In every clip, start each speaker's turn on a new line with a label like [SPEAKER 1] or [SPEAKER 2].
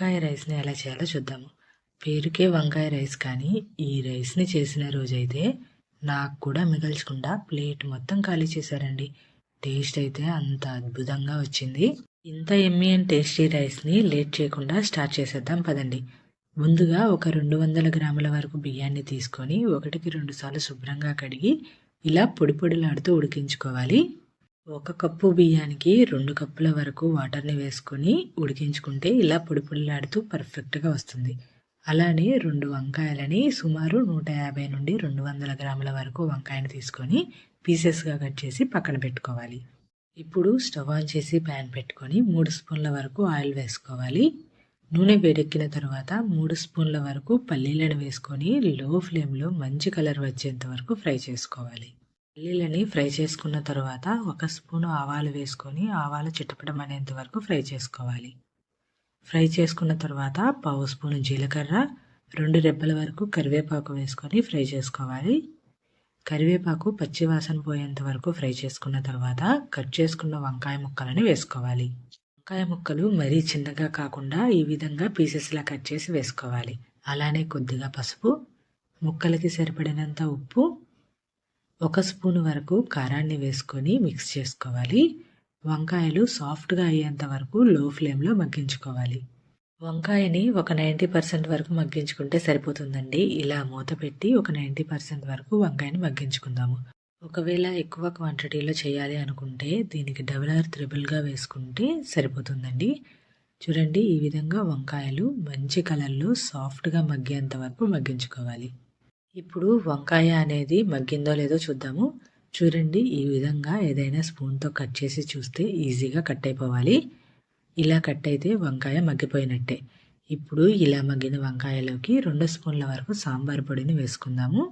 [SPEAKER 1] వంకాయ రైస్ని ఎలా చేయాలో చూద్దాము. పేరుకే వంకాయ రైస్, కానీ ఈ రైస్ని చేసిన రోజైతే నాకు కూడా మిగల్చకుండా ప్లేట్ మొత్తం ఖాళీ చేశారండి. టేస్ట్ అయితే అంత అద్భుతంగా వచ్చింది. ఇంత ఎమ్మీ అండ్ టేస్టీ రైస్ని లేట్ చేయకుండా స్టార్ట్ చేసేద్దాం పదండి. ముందుగా ఒక 200 గ్రాముల వరకు బియ్యాన్ని తీసుకొని 1-2 సార్లు శుభ్రంగా కడిగి ఇలా పొడి పొడిలాడుతూ ఉడికించుకోవాలి. 1 కప్పు బియ్యానికి 2 కప్పుల వరకు వాటర్ని వేసుకొని ఉడికించుకుంటే ఇలా పొడి పొడిలాడుతూ పర్ఫెక్ట్గా వస్తుంది. అలానే 2 వంకాయలని సుమారు 150 నుండి 200 గ్రాముల వరకు వంకాయని తీసుకొని పీసెస్గా కట్ చేసి పక్కన పెట్టుకోవాలి. ఇప్పుడు స్టవ్ ఆన్ చేసి ప్యాన్ పెట్టుకొని 3 స్పూన్ల వరకు ఆయిల్ వేసుకోవాలి. నూనె వేడెక్కిన తర్వాత 3 స్పూన్ల వరకు పల్లీలను వేసుకొని లో ఫ్లేమ్లో మంచి కలర్ వచ్చేంత వరకు ఫ్రై చేసుకోవాలి. పల్లీలని ఫ్రై చేసుకున్న తర్వాత 1 స్పూను ఆవాలు వేసుకొని ఆవాలు చిటపటమనేంత వరకు ఫ్రై చేసుకోవాలి. ఫ్రై చేసుకున్న తర్వాత 1/2 స్పూను జీలకర్ర, 2 రెబ్బల వరకు కరివేపాకు వేసుకొని ఫ్రై చేసుకోవాలి. కరివేపాకు పచ్చివాసన పోయేంత వరకు ఫ్రై చేసుకున్న తర్వాత కట్ చేసుకున్న వంకాయ ముక్కలను వేసుకోవాలి. వంకాయ ముక్కలు మరీ చిన్నగా కాకుండా ఈ విధంగా పీసెస్లా కట్ చేసి వేసుకోవాలి. అలానే కొద్దిగా పసుపు, ముక్కలకి సరిపడినంత ఉప్పు, 1 స్పూను వరకు కారాన్ని వేసుకొని మిక్స్ చేసుకోవాలి. వంకాయలు సాఫ్ట్గా అయ్యేంత వరకు లో ఫ్లేమ్లో మగ్గించుకోవాలి. వంకాయని ఒక 90% వరకు మగ్గించుకుంటే సరిపోతుందండి. ఇలా మూత పెట్టి ఒక 90% వరకు వంకాయని మగ్గించుకుందాము. ఒకవేళ ఎక్కువ క్వాంటిటీలో చేయాలి అనుకుంటే దీనికి డబుల్ ఆర్ త్రిబుల్గా వేసుకుంటే సరిపోతుందండి. చూడండి, ఈ విధంగా వంకాయలు మంచి కలర్లో సాఫ్ట్గా మగ్గేంత వరకు మగ్గించుకోవాలి. ఇప్పుడు వంకాయ అనేది మగ్గిందో లేదో చూద్దాము. చూడండి, ఈ విధంగా ఏదైనా స్పూన్తో కట్ చేసి చూస్తే ఈజీగా కట్ అయిపోవాలి. ఇలా కట్ అయితే వంకాయ మగ్గిపోయినట్టే. ఇప్పుడు ఇలా మగ్గిన వంకాయలోకి 2 స్పూన్ల వరకు సాంబార్ పొడిని వేసుకుందాము.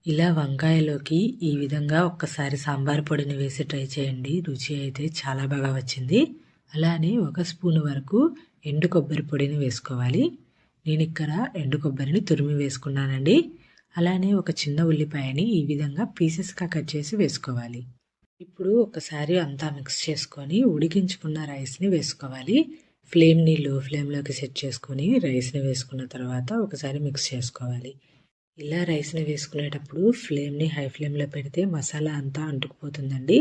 [SPEAKER 1] ఇలా వంకాయలోకి ఈ విధంగా ఒక్కసారి సాంబార్ పొడిని వేసి ట్రై చేయండి. రుచి అయితే చాలా బాగా వచ్చింది. అలానే 1 స్పూను వరకు ఎండు కొబ్బరి పొడిని వేసుకోవాలి. నేను ఇక్కడ ఎండు కొబ్బరిని తురిమి వేసుకున్నానండి. అలానే ఒక చిన్న ఉల్లిపాయని ఈ విధంగా పీసెస్గా కట్ చేసి వేసుకోవాలి. ఇప్పుడు ఒకసారి అంతా మిక్స్ చేసుకొని ఉడికించుకున్న రైస్ని వేసుకోవాలి. ఫ్లేమ్ని లో ఫ్లేమ్లోకి సెట్ చేసుకొని రైస్ని వేసుకున్న తర్వాత ఒకసారి మిక్స్ చేసుకోవాలి. ఇలా రైస్ని వేసుకునేటప్పుడు ఫ్లేమ్ని హై ఫ్లేమ్లో పెడితే మసాలా అంతా అంటుకుపోతుందండి.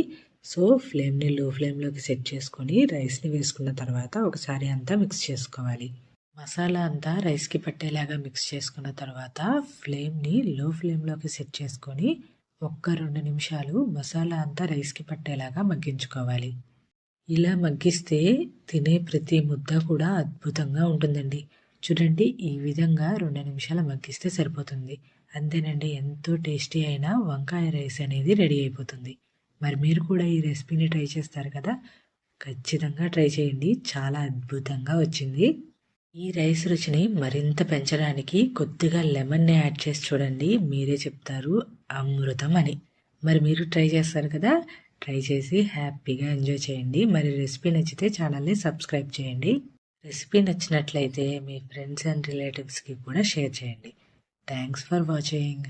[SPEAKER 1] సో ఫ్లేమ్ని లో ఫ్లేమ్లోకి సెట్ చేసుకొని రైస్ని వేసుకున్న తర్వాత ఒకసారి అంతా మిక్స్ చేసుకోవాలి. మసాలా అంతా రైస్కి పట్టేలాగా మిక్స్ చేసుకున్న తర్వాత ఫ్లేమ్ని లో ఫ్లేమ్లోకి సెట్ చేసుకొని 1-2 నిమిషాలు మసాలా అంతా రైస్కి పట్టేలాగా మగ్గించుకోవాలి. ఇలా మగ్గిస్తే తినే ప్రతి ముద్ద కూడా అద్భుతంగా ఉంటుందండి. చూడండి, ఈ విధంగా 2 నిమిషాలు మగ్గిస్తే సరిపోతుంది. అంతేనండి, ఎంతో టేస్టీ అయిన వంకాయ రైస్ అనేది రెడీ అయిపోతుంది. మరి మీరు కూడా ఈ రెసిపీని ట్రై చేస్తారు కదా? ఖచ్చితంగా ట్రై చేయండి. చాలా అద్భుతంగా వచ్చింది. ఈ రైస్ రుచిని మరింత పెంచడానికి కొద్దిగా లెమన్ని యాడ్ చేసి చూడండి. మీరే చెప్తారు అమృతం అని. మరి మీరు ట్రై చేస్తారు కదా? ట్రై చేసి హ్యాపీగా ఎంజాయ్ చేయండి. మరి రెసిపీ నచ్చితే ఛానల్ని సబ్స్క్రైబ్ చేయండి. రెసిపీ నచ్చినట్లయితే మీ ఫ్రెండ్స్ అండ్ రిలేటివ్స్కి కూడా షేర్ చేయండి. Thanks for watching.